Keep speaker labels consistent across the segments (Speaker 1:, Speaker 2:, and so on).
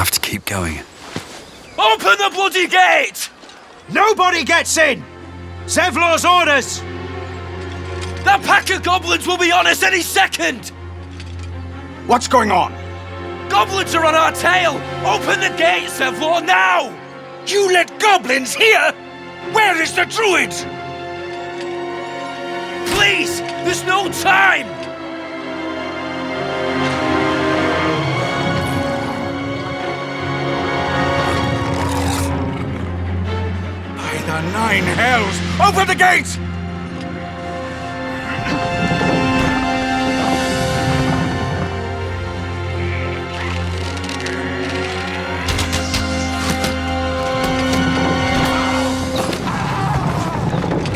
Speaker 1: have to keep going.
Speaker 2: Open the bloody gate!
Speaker 3: Nobody gets in! Zevlor's orders!
Speaker 2: That pack of goblins will be on us any second!
Speaker 3: What's going on?
Speaker 2: Goblins are on our tail! Open the gate, Zevlor, now!
Speaker 4: You let goblins here? Where is the druid?
Speaker 2: Please! There's no time!
Speaker 4: By the 9 hells! Open the gates!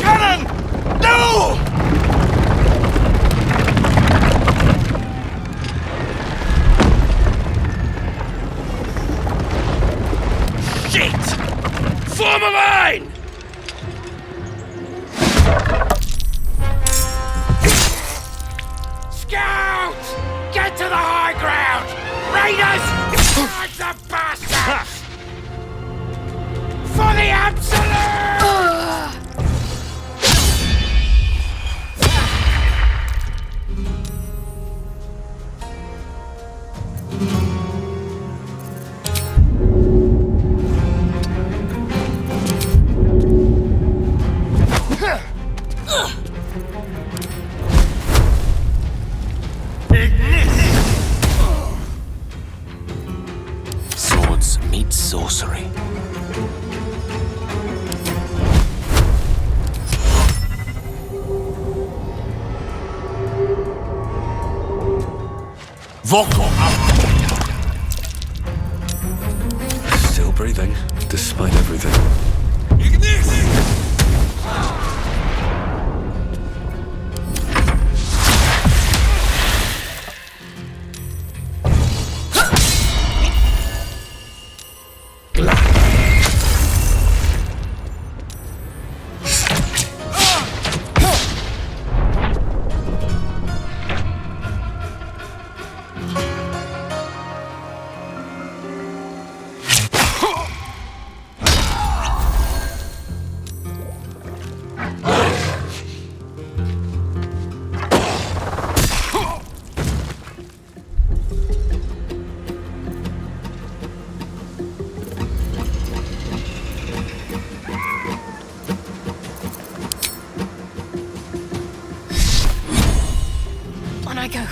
Speaker 4: Cannon! No!
Speaker 2: Shit! Form a line!
Speaker 4: Scouts! Get to the high ground! Raiders! Fight the bastards! For the absolute!
Speaker 5: Swords meet sorcery. Vocal
Speaker 1: Still breathing, despite everything.
Speaker 6: On I go.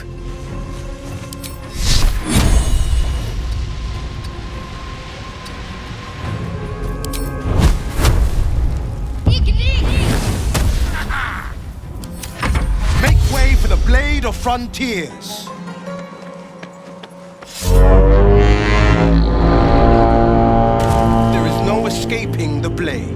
Speaker 3: Make way for the Blade of Frontiers! There is no escaping the Blade.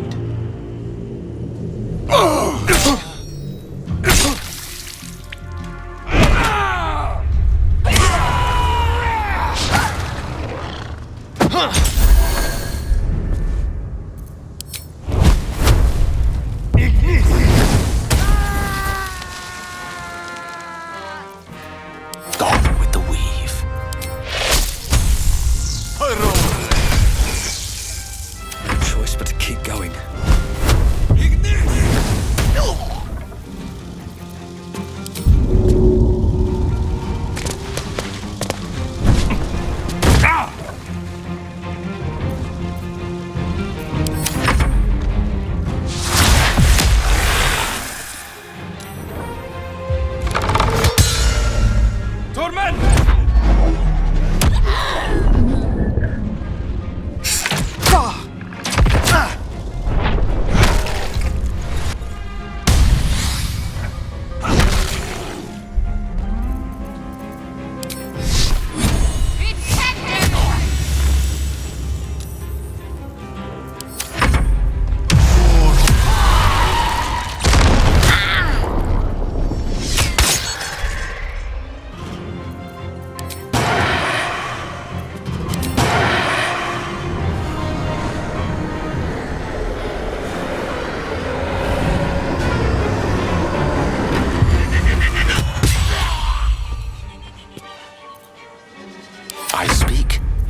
Speaker 5: gone with the weave.
Speaker 1: No choice but to keep going.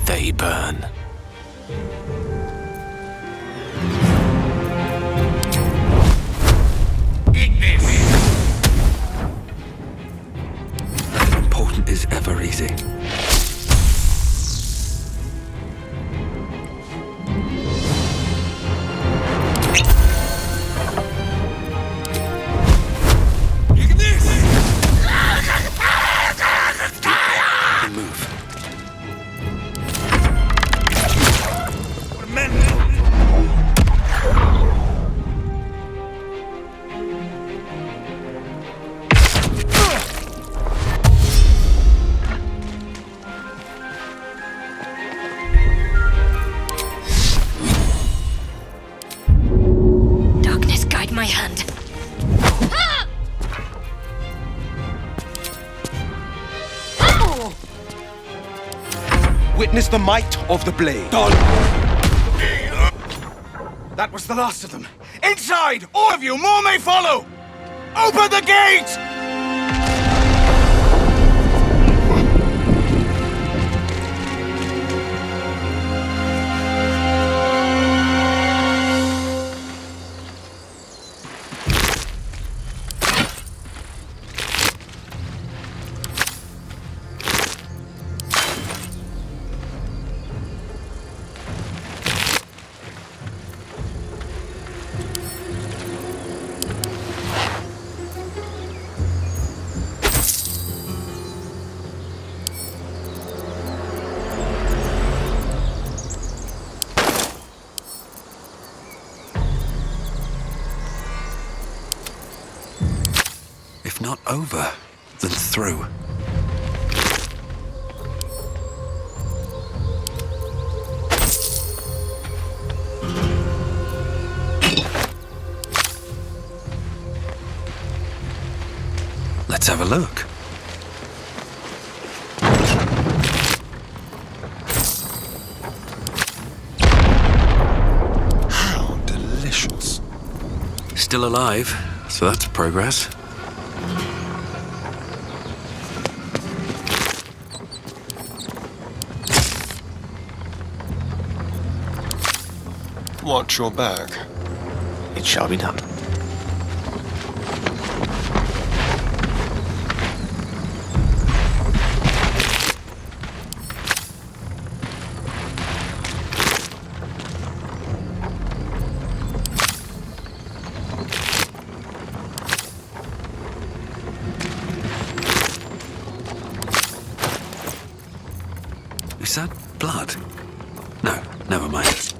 Speaker 5: they burn.
Speaker 4: Eat this!
Speaker 1: Nothing important is ever easy. Move.
Speaker 6: Darkness, guide my hand.
Speaker 3: Witness the might of the blade.
Speaker 4: That was the last of them. Inside! All of you! More may follow! Open the gate!
Speaker 1: If not over, then through. Let's have a look. How delicious. Still alive, so that's progress.
Speaker 3: Watch your back.
Speaker 5: It shall be done.
Speaker 1: Is that blood? No, never mind.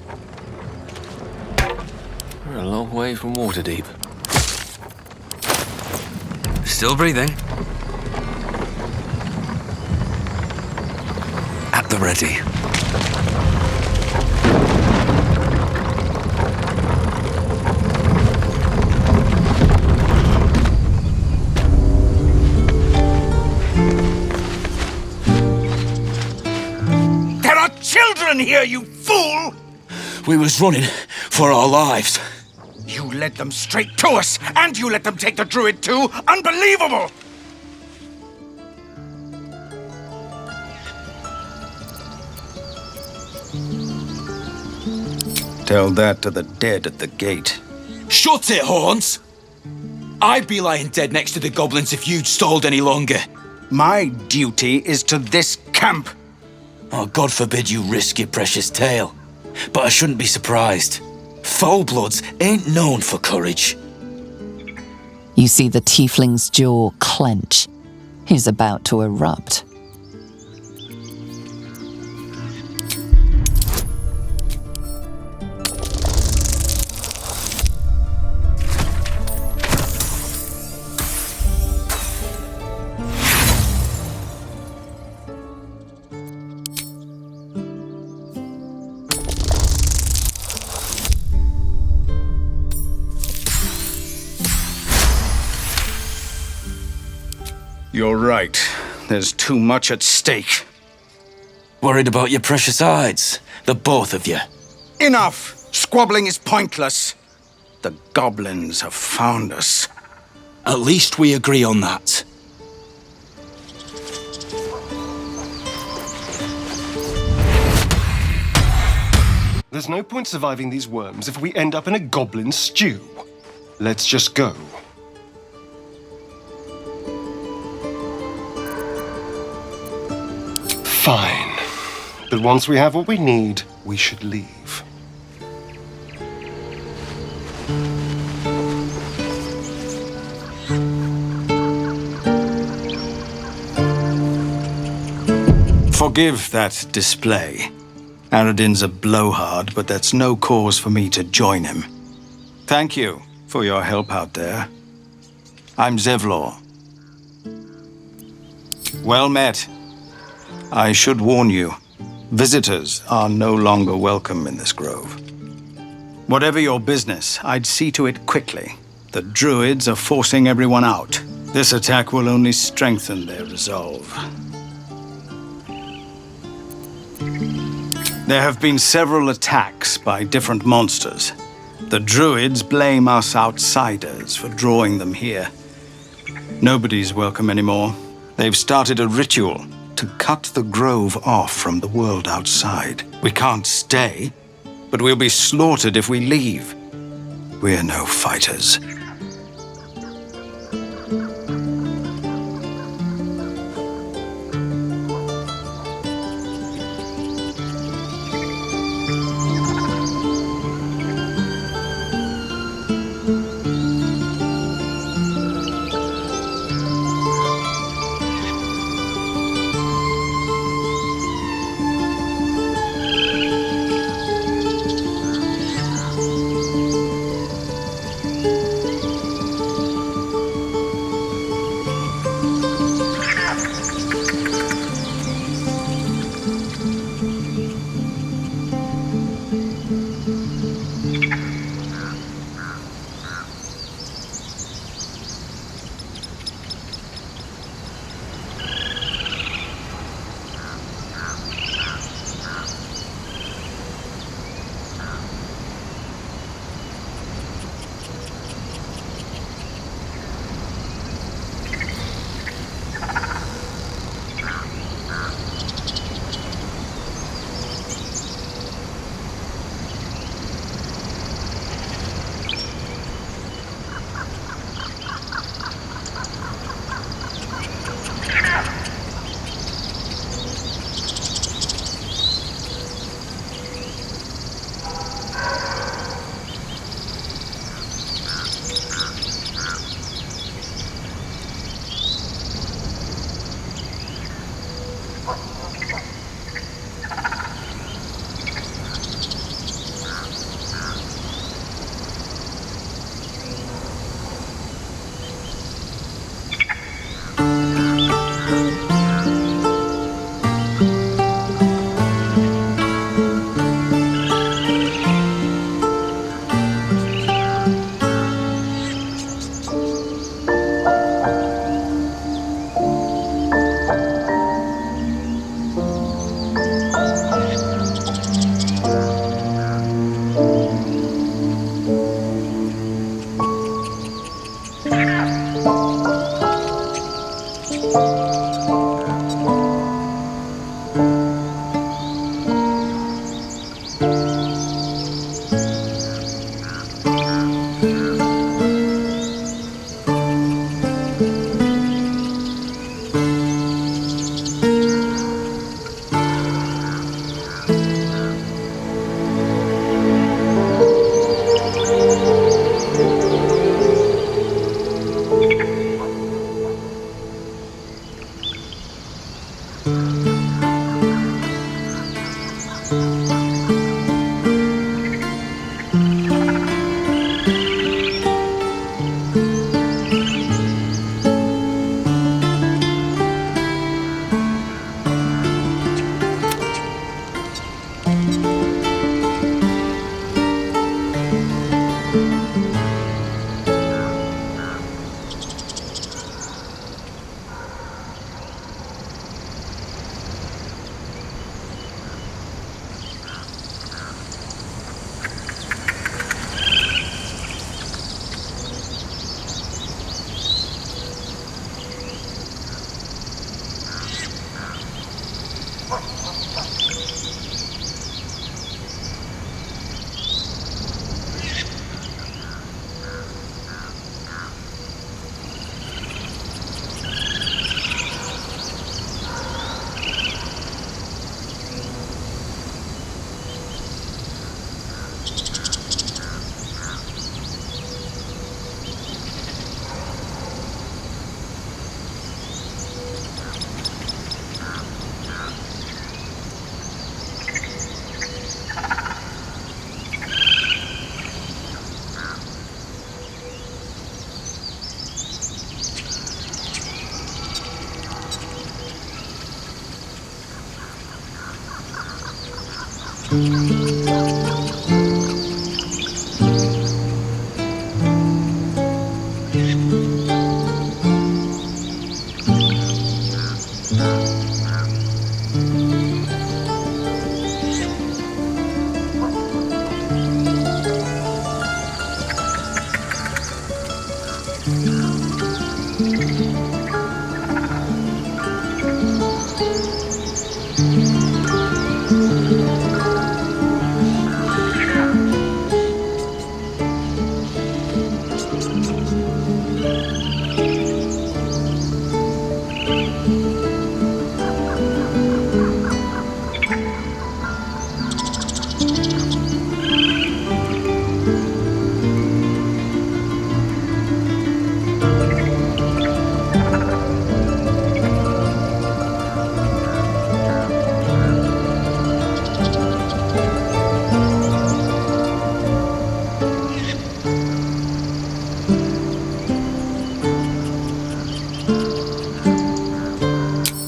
Speaker 5: We're a long way from Waterdeep.
Speaker 1: Still breathing. At the ready.
Speaker 4: There are children here, you fool!
Speaker 2: We was running for our lives.
Speaker 4: You led them straight to us, and you let them take the druid too? Unbelievable! Tell that to the dead at the gate.
Speaker 2: Shut it, Horns! I'd be lying dead next to the goblins if you'd stalled any longer.
Speaker 4: My duty is to this camp.
Speaker 2: Oh, God forbid you risk your precious tail. But I shouldn't be surprised. Foulbloods ain't known for courage.
Speaker 7: You see the tiefling's jaw clench. He's about to erupt.
Speaker 4: You're right. There's too much at stake.
Speaker 2: Worried about your precious hides, the both of you.
Speaker 4: Enough! Squabbling is pointless. The goblins have found us.
Speaker 2: At least we agree on that.
Speaker 3: there's no point surviving these worms if we end up in a goblin stew. Let's just go. Fine. But once we have what we need, we should leave.
Speaker 6: Forgive that display. Aradin's a blowhard, but that's no cause for me to join him. Thank you for your help out there. I'm Zevlor. Well met. I should warn you, visitors are no longer welcome in this grove. Whatever your business, I'd see to it quickly. The druids are forcing everyone out. This attack will only strengthen their resolve. There have been several attacks by different monsters. The druids blame us outsiders for drawing them here. Nobody's welcome anymore. They've started a ritual to cut the grove off from the world outside. We can't stay, but we'll be slaughtered if we leave. We're no fighters.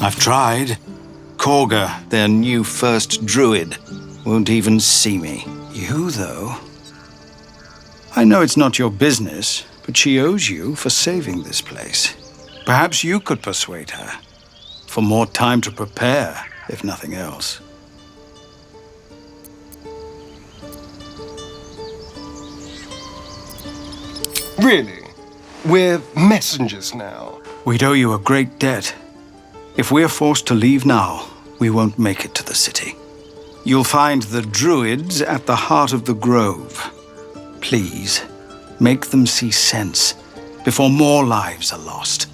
Speaker 6: I've tried. Korga, their new first druid, won't even see me. You, though? I know it's not your business, but she owes you for saving this place. Perhaps you could persuade her. For more time to prepare, if nothing else.
Speaker 3: Really? We're messengers now.
Speaker 6: We'd owe you a great debt. If we're forced to leave now, we won't make it to the city. You'll find the druids at the heart of the grove. Please, make them see sense before more lives are lost.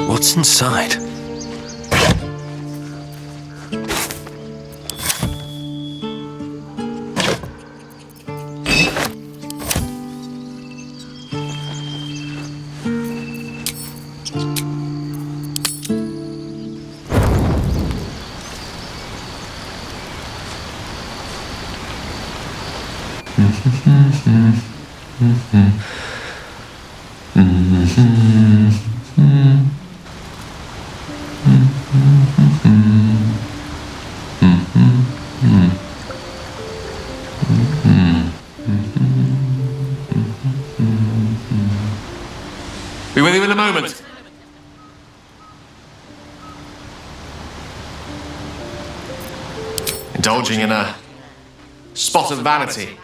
Speaker 1: What's inside?
Speaker 5: Be with you in a moment. Indulging in a spot of vanity.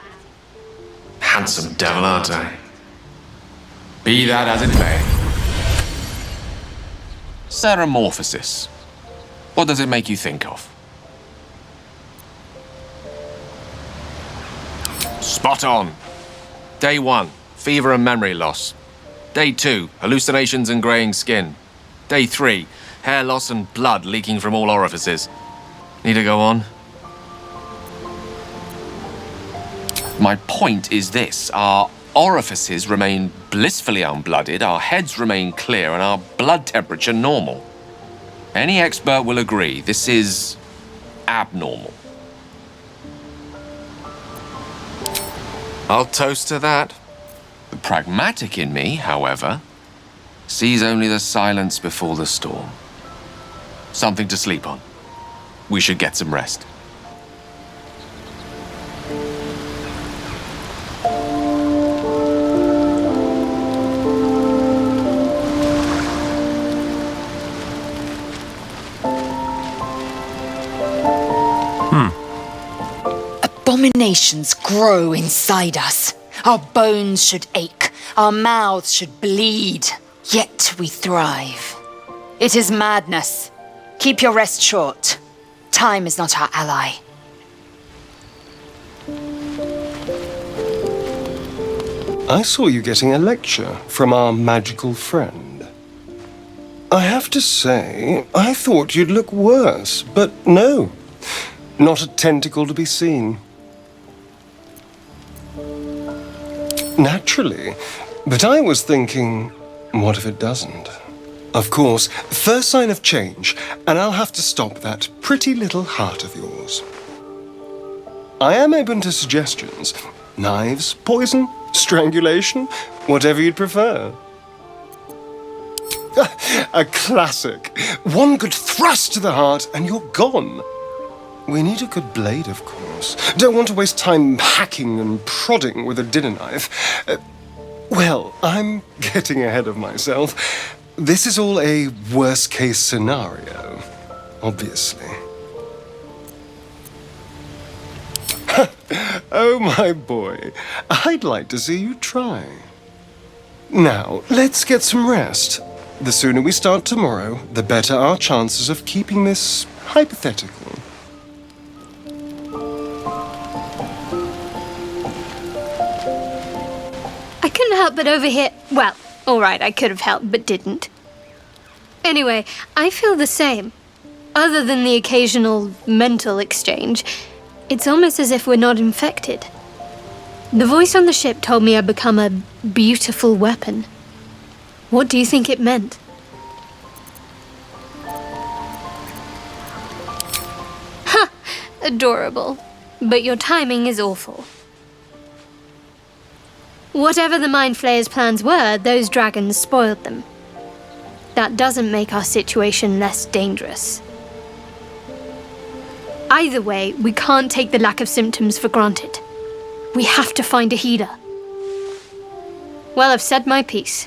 Speaker 5: Handsome devil, aren't I? Be that as it may. Ceramorphosis. What does it make you think of? Spot on. Day 1, fever and memory loss. Day 2, hallucinations and greying skin. Day 3, hair loss and blood leaking from all orifices. Need to go on? My point is this. Our orifices remain blissfully unblooded, our heads remain clear, and our blood temperature normal. Any expert will agree this is abnormal. I'll toast to that. The pragmatic in me, however, sees only the silence before the storm. Something to sleep on. We should get some rest.
Speaker 8: Abominations grow inside us. Our bones should ache, our mouths should bleed, yet we thrive. It is madness. Keep your rest short. Time is not our ally.
Speaker 3: I saw you getting a lecture from our magical friend. I have to say, I thought you'd look worse, but no. Not a tentacle to be seen. Naturally, but I was thinking, what if it doesn't? Of course, first sign of change, and I'll have to stop that pretty little heart of yours. I am open to suggestions. Knives, poison, strangulation, whatever you'd prefer. A classic. One good thrust to the heart and you're gone. We need a good blade, of course. Don't want to waste time hacking and prodding with a dinner knife. Well, I'm getting ahead of myself. This is all a worst-case scenario, obviously. Oh, my boy. I'd like to see you try. Now, let's get some rest. The sooner we start tomorrow, the better our chances of keeping this hypothetical.
Speaker 9: I couldn't help but overhear. Well, all right, I could have helped, but didn't. Anyway, I feel the same. Other than the occasional mental exchange, it's almost as if we're not infected. The voice on the ship told me I'd become a beautiful weapon. What do you think it meant? Ha! Adorable. But your timing is awful. Whatever the Mind Flayer's plans were, those dragons spoiled them. That doesn't make our situation less dangerous. Either way, we can't take the lack of symptoms for granted. We have to find a healer. Well, I've said my piece.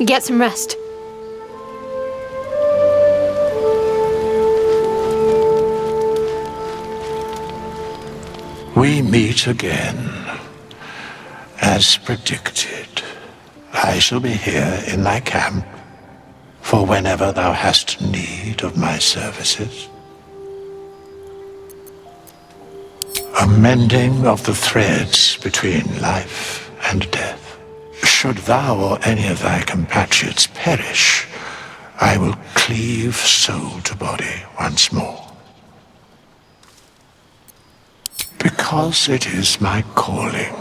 Speaker 9: Get some rest.
Speaker 1: We meet again. As predicted, I shall be here in thy camp for whenever thou hast need of my services. A mending of the threads between life and death. Should thou or any of thy compatriots perish, I will cleave soul to body once more. Because it is my calling,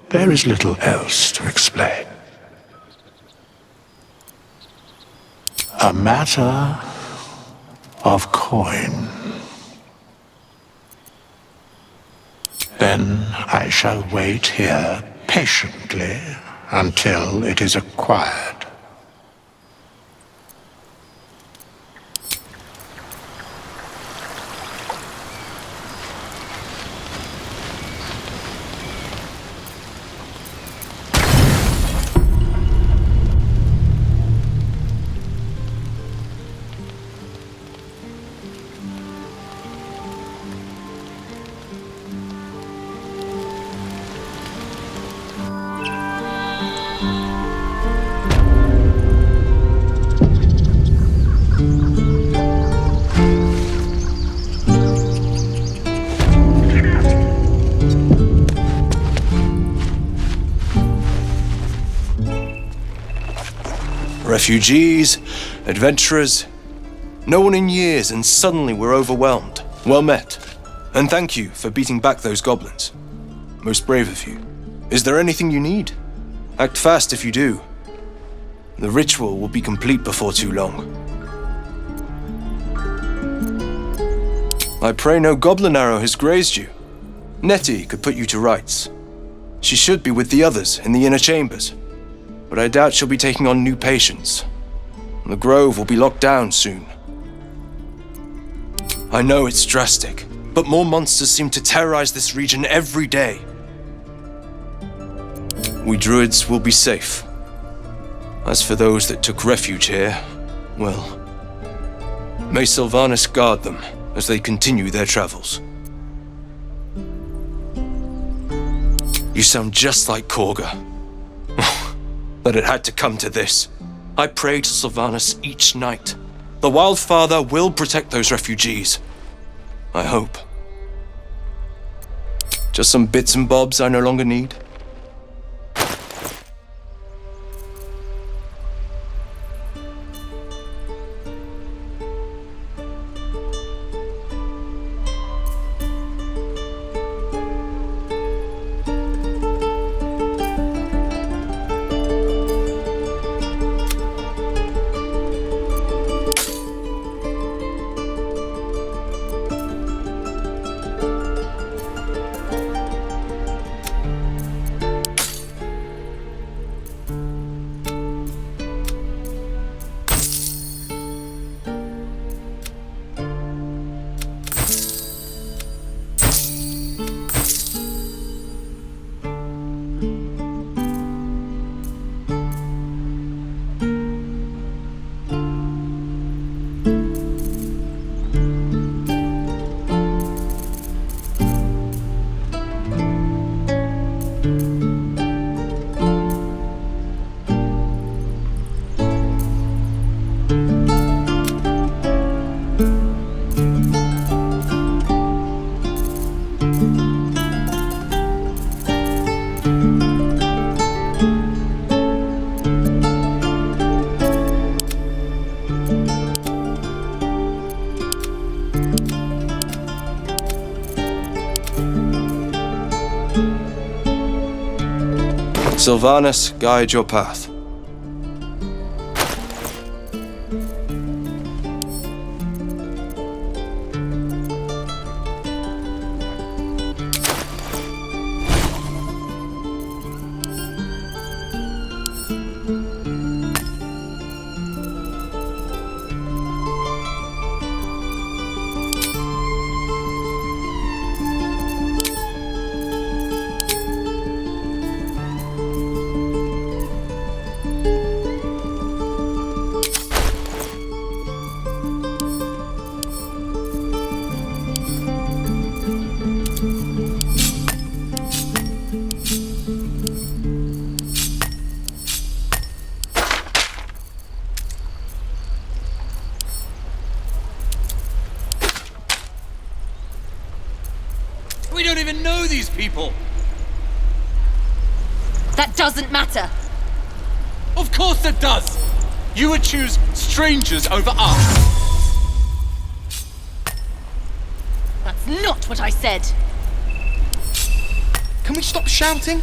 Speaker 1: there is little else to explain. A matter of coin. Then I shall wait here patiently until it is acquired.
Speaker 10: Refugees, adventurers, no one in years, and suddenly we're overwhelmed. Well met. And thank you for beating back those goblins. Most brave of you. Is there anything you need? Act fast if you do. The ritual will be complete before too long. I pray no goblin arrow has grazed you. Nettie could put you to rights. She should be with the others in the inner chambers, but I doubt she'll be taking on new patients. The grove will be locked down soon. I know it's drastic, but more monsters seem to terrorize this region every day. We druids will be safe. As for those that took refuge here, well, may Sylvanas guard them as they continue their travels. You sound just like Korga. That it had to come to this. I pray to Sylvanas each night. The Wildfather will protect those refugees. I hope. Just some bits and bobs I no longer need. Sylvanus, guide your path.
Speaker 4: We don't even know these people!
Speaker 8: That doesn't matter.
Speaker 4: Of course it does! You would choose strangers over us!
Speaker 8: That's not what I said.
Speaker 11: Can we stop shouting?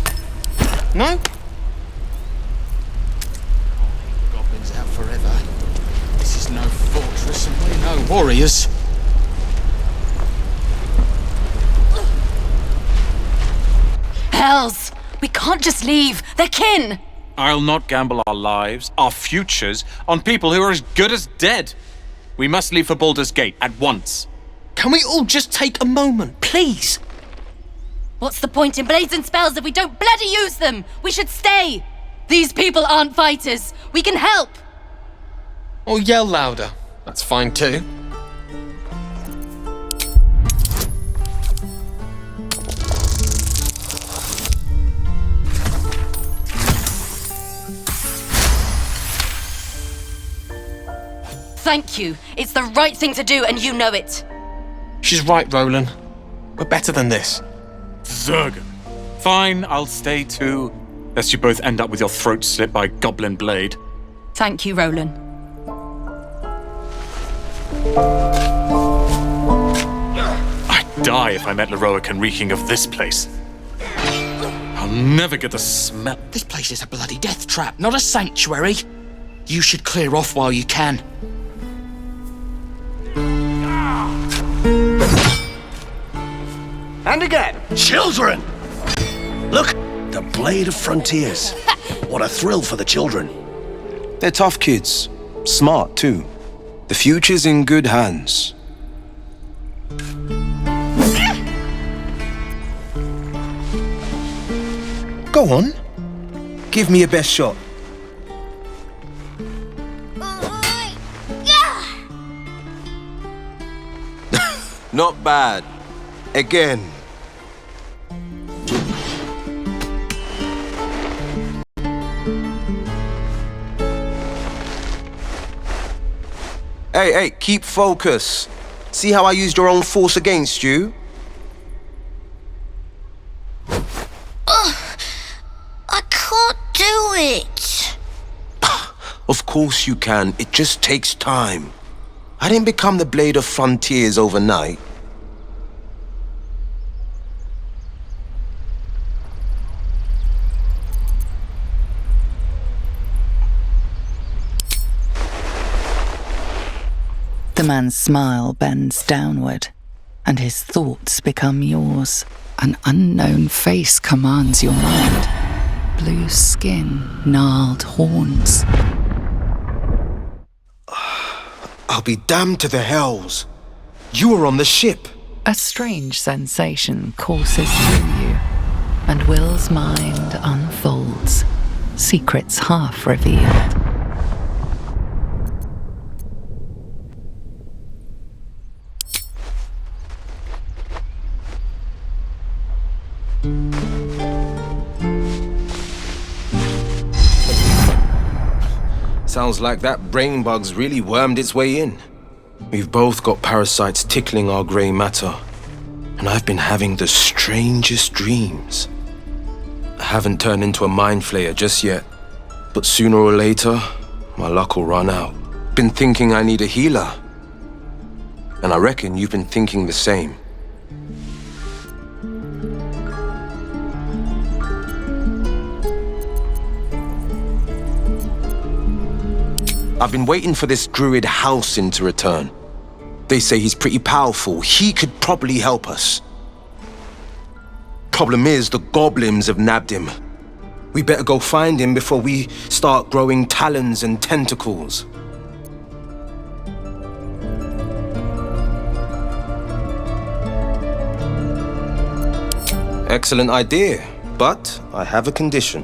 Speaker 11: No? Goblins out forever. This is no fortress and we're no warriors.
Speaker 8: Hells! We can't just leave. They're kin!
Speaker 12: I'll not gamble our lives, our futures, on people who are as good as dead. We must leave for Baldur's Gate at once.
Speaker 11: Can we all just take a moment, please?
Speaker 8: What's the point in blades and spells if we don't bloody use them? We should stay! These people aren't fighters. We can help!
Speaker 11: Or yell louder. That's fine too.
Speaker 8: Thank you. It's the right thing to do, and you know it.
Speaker 11: She's right, Roland. We're better than this.
Speaker 12: Zerg. Fine, I'll stay too. Lest you both end up with your throats slit by goblin blade.
Speaker 8: Thank you, Roland.
Speaker 12: I'd die if I met Leroican reeking of this place. I'll never get the smell.
Speaker 11: This place is a bloody death trap, not a sanctuary. You should clear off while you can.
Speaker 13: And again. Children! Look, the Blade of Frontiers. What a thrill for the children.
Speaker 10: They're tough kids. Smart, too. The future's in good hands.
Speaker 13: Go on. Give me your best shot.
Speaker 10: Not bad. Again. Hey, keep focus. See how I used your own force against you?
Speaker 14: I can't do it.
Speaker 10: Of course you can. It just takes time. I didn't become the Blade of Frontiers overnight.
Speaker 7: The man's smile bends downward, and his thoughts become yours. An unknown face commands your mind. Blue skin, gnarled horns.
Speaker 10: I'll be damned to the hells. You were on the ship.
Speaker 7: A strange sensation courses through you, and Will's mind unfolds, secrets half revealed.
Speaker 10: Sounds like that brain bug's really wormed its way in. We've both got parasites tickling our grey matter, and I've been having the strangest dreams. I haven't turned into a mind flayer just yet, but sooner or later, my luck will run out. Been thinking I need a healer, and I reckon you've been thinking the same. I've been waiting for this druid Halsin to return. They say he's pretty powerful. He could probably help us. Problem is, the goblins have nabbed him. We better go find him before we start growing talons and tentacles. Excellent idea, but I have a condition.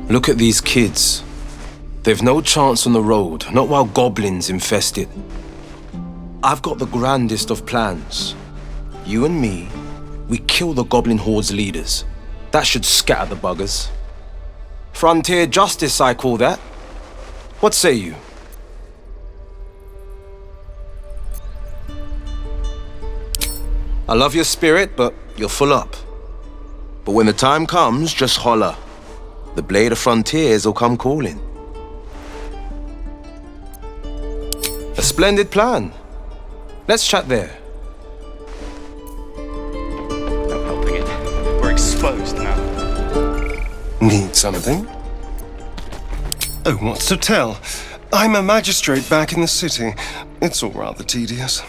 Speaker 10: Look at these kids. They've no chance on the road, not while goblins infest it. I've got the grandest of plans. You and me, we kill the goblin horde's leaders. That should scatter the buggers. Frontier justice, I call that. What say you? I love your spirit, but you're full up. But when the time comes, just holler. The Blade of Frontiers will come calling. A splendid plan. Let's chat there.
Speaker 6: No helping it. We're exposed now.
Speaker 3: Need something? Oh, what's to tell? I'm a magistrate back in the city. It's all rather tedious.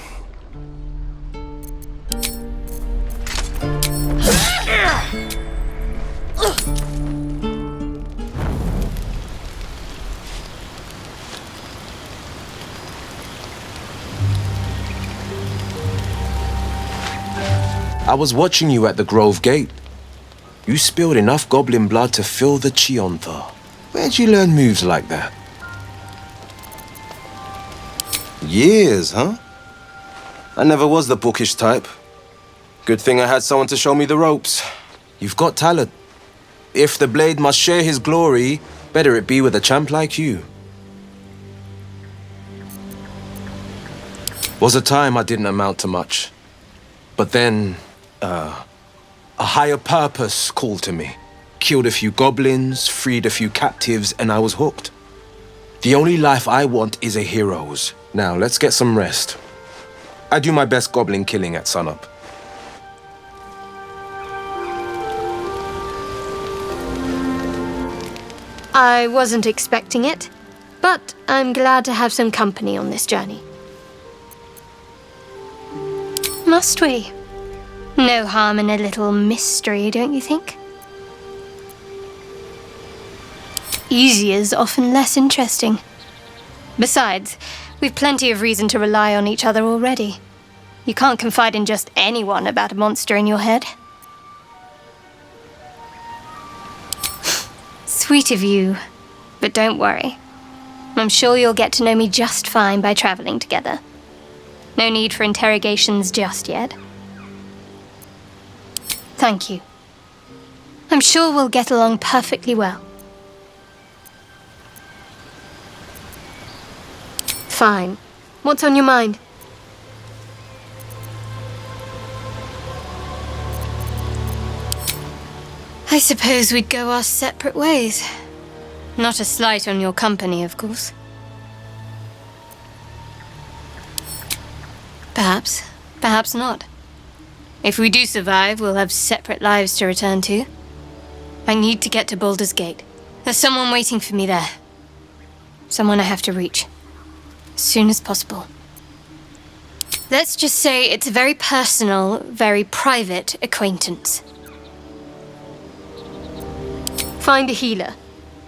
Speaker 10: I was watching you at the Grove Gate. You spilled enough goblin blood to fill the Chiontha. Where'd you learn moves like that? Years, huh? I never was the bookish type. Good thing I had someone to show me the ropes. You've got talent. If the blade must share his glory, better it be with a champ like you. Was a time I didn't amount to much. But then, a higher purpose called to me. Killed a few goblins, freed a few captives, and I was hooked. The only life I want is a hero's. Now, let's get some rest. I do my best goblin killing at sunup.
Speaker 9: I wasn't expecting it, but I'm glad to have some company on this journey. Must we? No harm in a little mystery, don't you think? Easier's often less interesting. Besides, we've plenty of reason to rely on each other already. You can't confide in just anyone about a monster in your head. Sweet of you, but don't worry. I'm sure you'll get to know me just fine by traveling together. No need for interrogations just yet. Thank you. I'm sure we'll get along perfectly well. Fine. What's on your mind? I suppose we'd go our separate ways. Not a slight on your company, of course. Perhaps. Perhaps not. If we do survive, we'll have separate lives to return to. I need to get to Baldur's Gate. There's someone waiting for me there. Someone I have to reach. As soon as possible. Let's just say it's a very personal, very private acquaintance. Find a healer.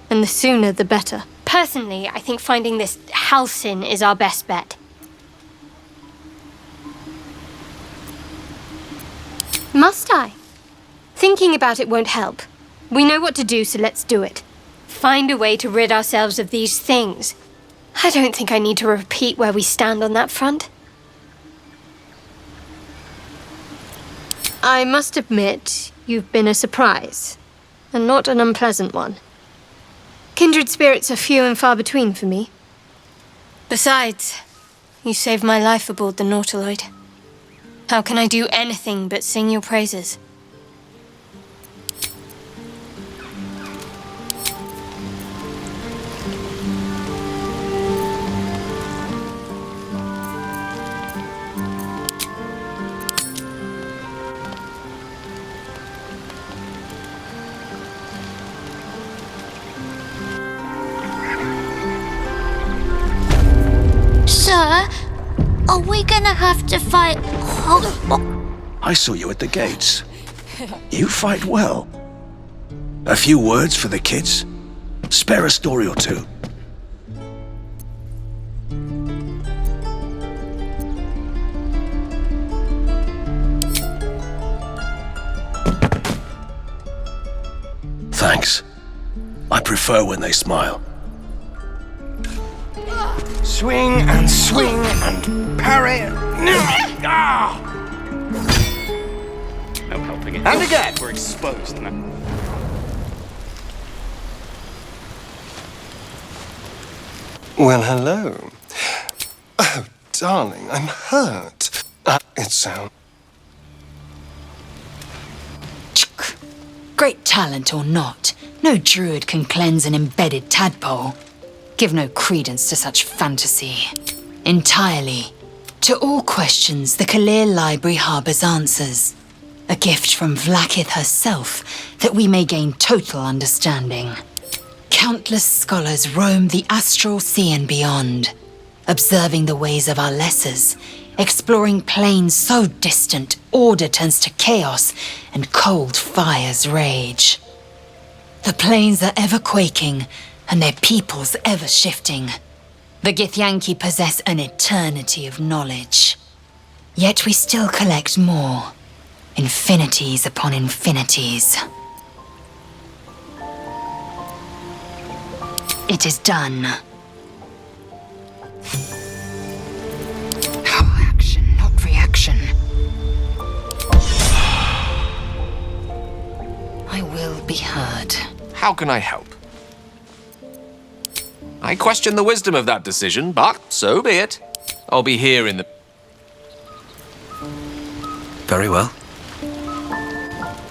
Speaker 9: And the sooner the better. Personally, I think finding this Halsin is our best bet. Must I? Thinking about it won't help. We know what to do, so let's do it. Find a way to rid ourselves of these things. I don't think I need to repeat where we stand on that front. I must admit, you've been a surprise, and not an unpleasant one. Kindred spirits are few and far between for me. Besides, you saved my life aboard the Nautiloid. How can I do anything but sing your praises?
Speaker 14: Sir, are we gonna have to fight?
Speaker 13: I saw you at the gates. You fight well. A few words for the kids? Spare a story or two. Thanks. I prefer when they smile.
Speaker 4: Swing and parry. Ah!
Speaker 11: No helping it.
Speaker 4: And again.
Speaker 11: We're exposed now.
Speaker 3: Well, hello. Oh, darling, I'm hurt. It sounds...
Speaker 8: Great talent or not, no druid can cleanse an embedded tadpole. Give no credence to such fantasy. Entirely. To all questions, the Kalir Library harbours answers. A gift from Vlaakith herself, that we may gain total understanding. Countless scholars roam the astral sea and beyond, observing the ways of our lessers, exploring planes so distant, order turns to chaos, and cold fires rage. The planes are ever quaking, and their peoples ever shifting. The Githyanki possess an eternity of knowledge. Yet we still collect more. Infinities upon infinities. It is done. Action, not reaction. I will be heard.
Speaker 5: How can I help? I question the wisdom of that decision, but so be it. I'll be here in the...
Speaker 10: Very well.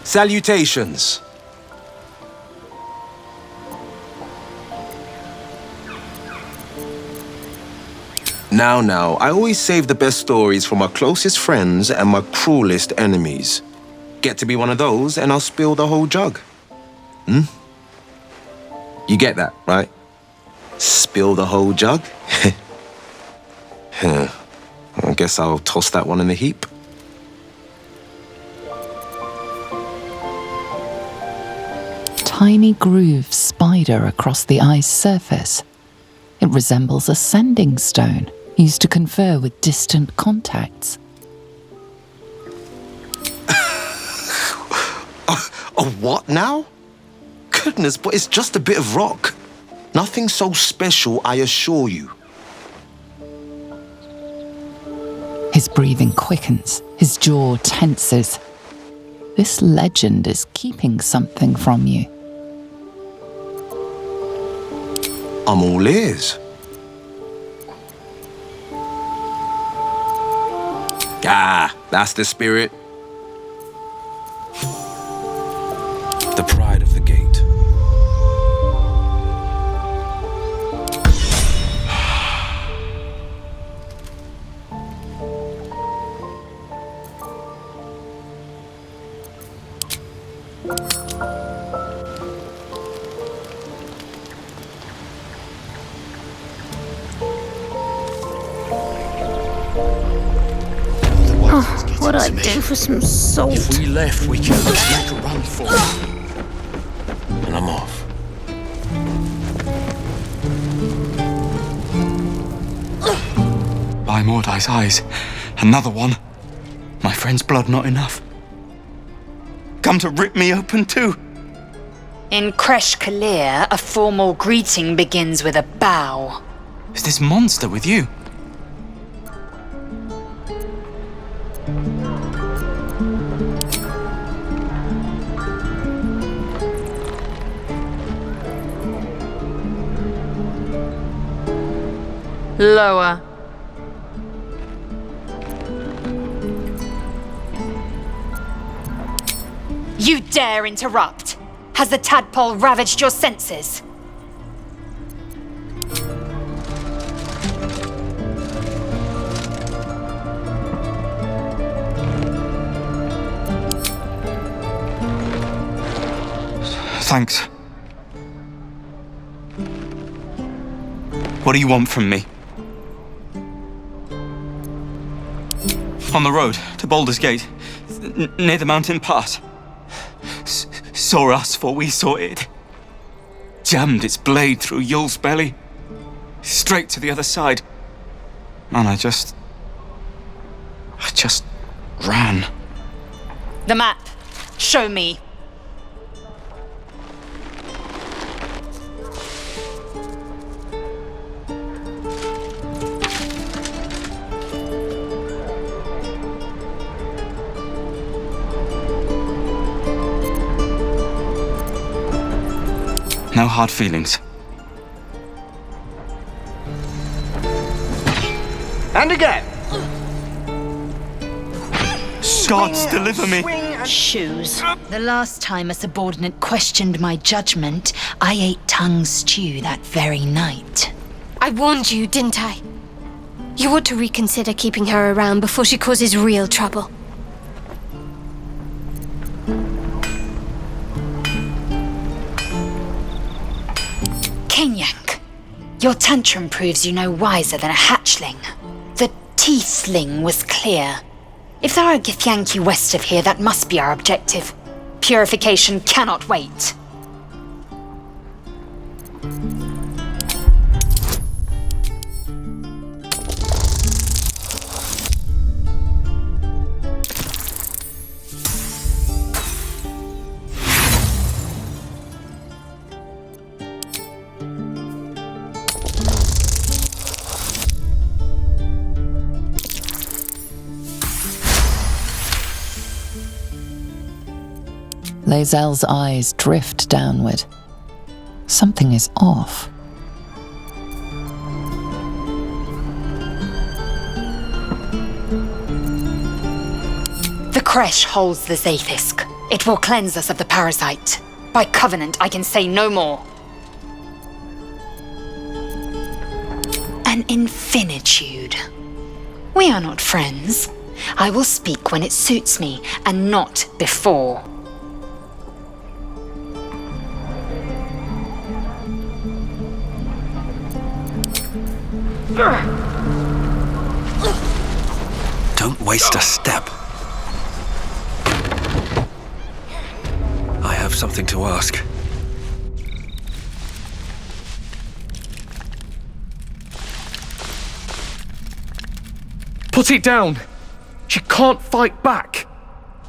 Speaker 10: Salutations. Now, I always save the best stories for my closest friends and my cruelest enemies. Get to be one of those and I'll spill the whole jug. You get that, right? Spill the whole jug? I guess I'll toss that one in the heap.
Speaker 7: Tiny grooves spider across the eye's surface. It resembles a sending stone used to confer with distant contacts.
Speaker 10: A what now? Goodness, but it's just a bit of rock. Nothing so special, I assure you.
Speaker 7: His breathing quickens, his jaw tenses. This legend is keeping something from you.
Speaker 10: I'm all ears. Ah, that's the spirit. The pride of the gate.
Speaker 14: What I'd do for some salt.
Speaker 11: If we left, we could make a run for it.
Speaker 10: And I'm off.
Speaker 11: By Mordai's eyes, another one. My friend's blood not enough. Come to rip me open too.
Speaker 8: In Kresh Kalir, a formal greeting begins with a bow.
Speaker 11: Is this monster with you?
Speaker 8: Lower. You dare interrupt? Has the tadpole ravaged your senses?
Speaker 11: Thanks. What do you want from me? On the road to Baldur's Gate, near the mountain pass. Saw us for we saw it. Jammed its blade through Yul's belly. Straight to the other side. And I just ran.
Speaker 8: The map. Show me.
Speaker 11: No hard feelings.
Speaker 15: And again.
Speaker 11: Gods, deliver me.
Speaker 8: Shoes. The last time a subordinate questioned my judgment, I ate tongue stew that very night.
Speaker 9: I warned you, didn't I? You ought to reconsider keeping her around before she causes real trouble.
Speaker 8: Kenyank, your tantrum proves you no wiser than a hatchling. The teethling was clear. If there are Githyanki west of here, that must be our objective. Purification cannot wait.
Speaker 7: Lae'zel's eyes drift downward. Something is off.
Speaker 8: The Kresh holds the Zaithisk. It will cleanse us of the parasite. By covenant, I can say no more. An infinitude. We are not friends. I will speak when it suits me, and not before.
Speaker 13: Don't waste a step. I have something to ask.
Speaker 16: Put it down! She can't fight back!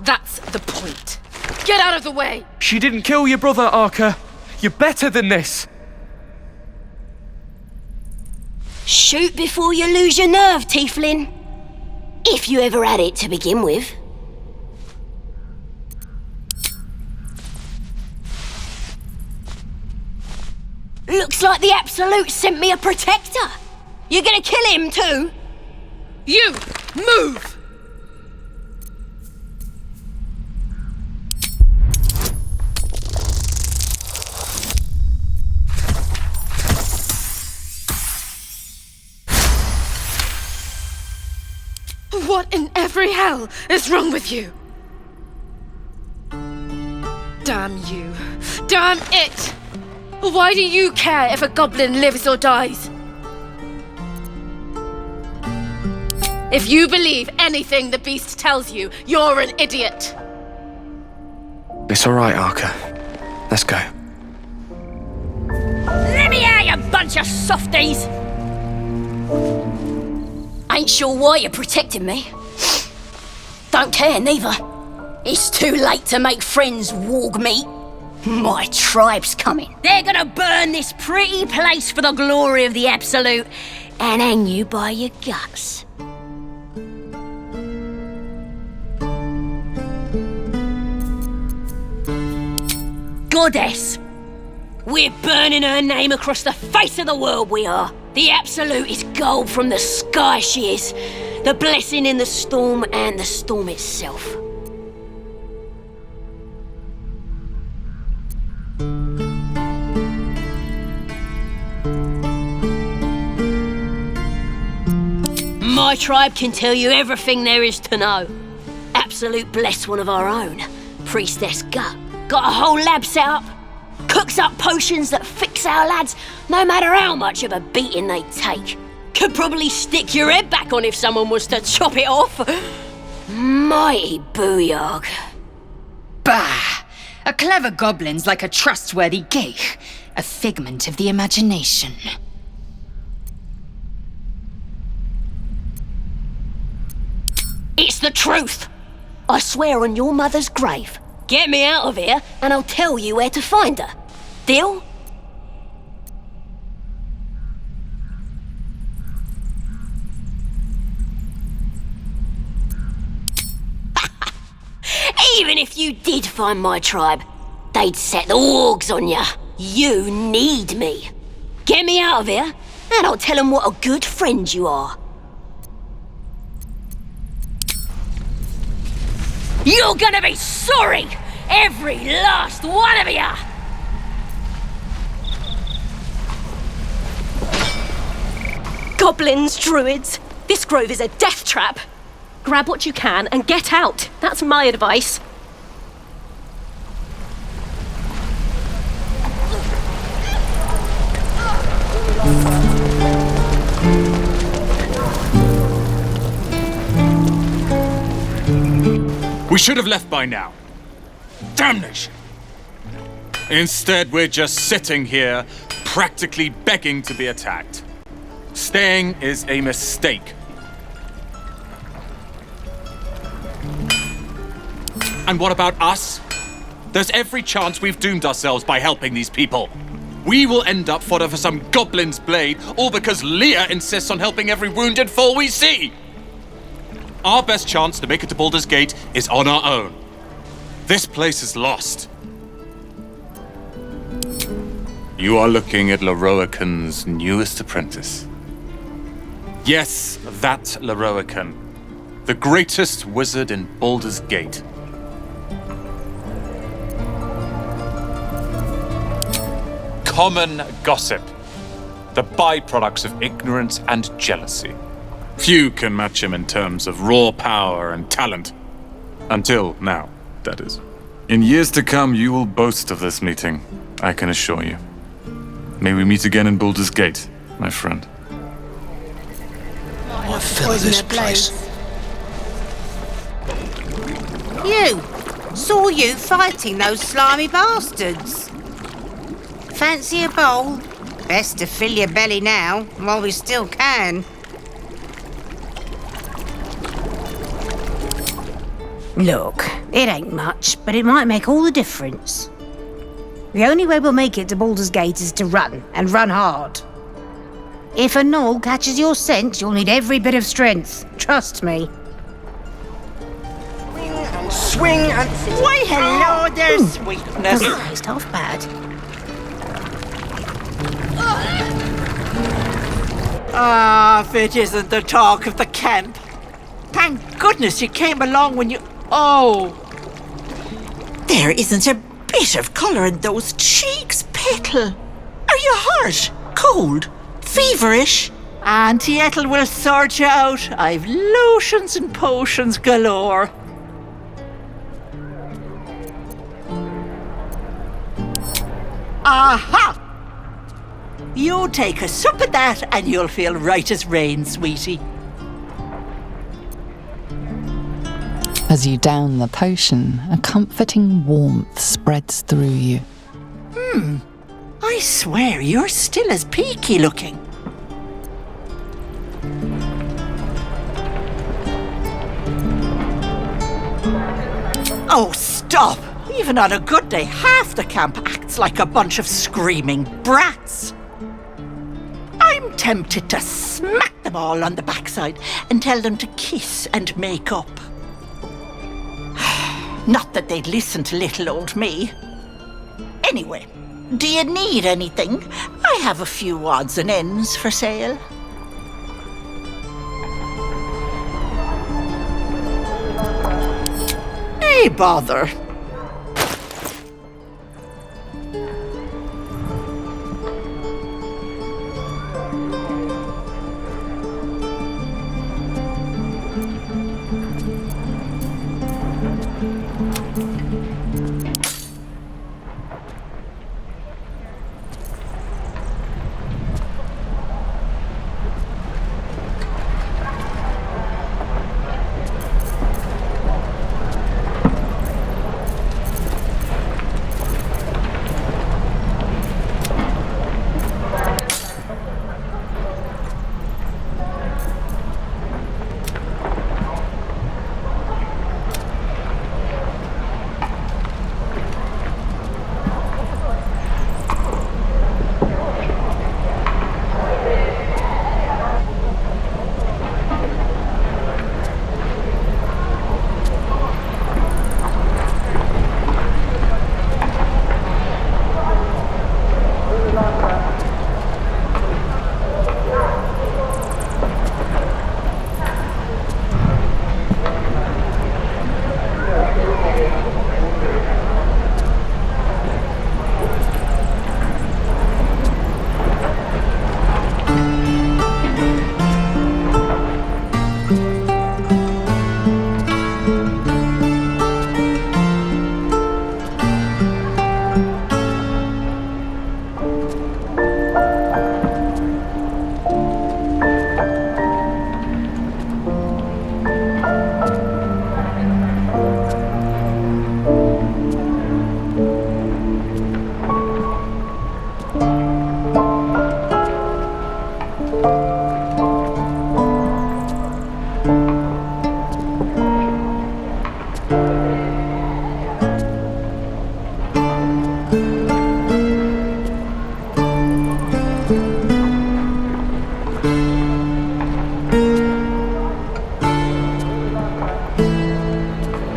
Speaker 17: That's the point. Get out of the way!
Speaker 16: She didn't kill your brother, Arka. You're better than this!
Speaker 18: Shoot before you lose your nerve, Tiefling. If you ever had it to begin with. Looks like the Absolute sent me a protector. You're gonna kill him too?
Speaker 17: You! Move! What in every hell is wrong with you? Damn you. Damn it! Why do you care if a goblin lives or dies? If you believe anything the beast tells you, you're an idiot.
Speaker 16: It's all right, Arka. Let's go.
Speaker 18: Let me out, you bunch of softies! Ain't sure why you're protecting me. Don't care, neither. It's too late to make friends, warg meat. My tribe's coming. They're gonna burn this pretty place for the glory of the Absolute and hang you by your guts. Goddess! We're burning her name across the face of the world, we are. The The absolutest gold from the sky she is. The blessing in the storm and the storm itself. My tribe can tell you everything there is to know. Absolute bless one of our own. Priestess Gut. Got a whole lab set up. Cooks up potions that fix our lads, no matter how much of a beating they take. Could probably stick your head back on if someone was to chop it off. Mighty booyog.
Speaker 8: Bah! A clever goblin's like a trustworthy geich. A figment of the imagination.
Speaker 18: It's the truth. I swear on your mother's grave. Get me out of here and I'll tell you where to find her. Deal? Even if you did find my tribe, they'd set the wargs on ya. You need me. Get me out of here and I'll tell them what a good friend you are. You're gonna be sorry! Every last one of you!
Speaker 15: Goblins, druids, this grove is a death trap. Grab what you can and get out. That's my advice.
Speaker 12: We should have left by now. Damnation! Instead, we're just sitting here, practically begging to be attacked. Staying is a mistake. And what about us? There's every chance we've doomed ourselves by helping these people. We will end up fodder for some goblin's blade, all because Leah insists on helping every wounded foe we see. Our best chance to make it to Baldur's Gate is on our own. This place is lost. You are looking at Leroican's newest apprentice. Yes, that Leroican. The greatest wizard in Baldur's Gate. Common gossip. The byproducts of ignorance and jealousy. Few can match him in terms of raw power and talent. Until now, that is. In years to come, you will boast of this meeting, I can assure you. May we meet again in Baldur's Gate, my friend.
Speaker 13: What fill this place?
Speaker 19: You! Saw you fighting those slimy bastards. Fancy a bowl? Best to fill your belly now, while we still can. Look, it ain't much, but it might make all the difference. The only way we'll make it to Baldur's Gate is to run, and run hard. If a gnoll catches your scent, you'll need every bit of strength. Trust me.
Speaker 20: Swing and... Why, hello there, sweetness.
Speaker 19: It's half bad.
Speaker 20: Ah, if it isn't the talk of the camp. Thank goodness you came along when you... Oh! There isn't a bit of colour in those cheeks, Petal. Are you hurt? Cold? Feverish? Auntie Ethel will sort you out. I've lotions and potions galore. Aha! You take a sup of that and you'll feel right as rain, sweetie.
Speaker 7: As you down the potion, a comforting warmth spreads through you.
Speaker 20: I swear you're still as peaky looking. Oh, stop! Even on a good day, half the camp acts like a bunch of screaming brats. I'm tempted to smack them all on the backside and tell them to kiss and make up. Not that they'd listen to little old me. Anyway, do you need anything? I have a few odds and ends for sale. Hey, bother.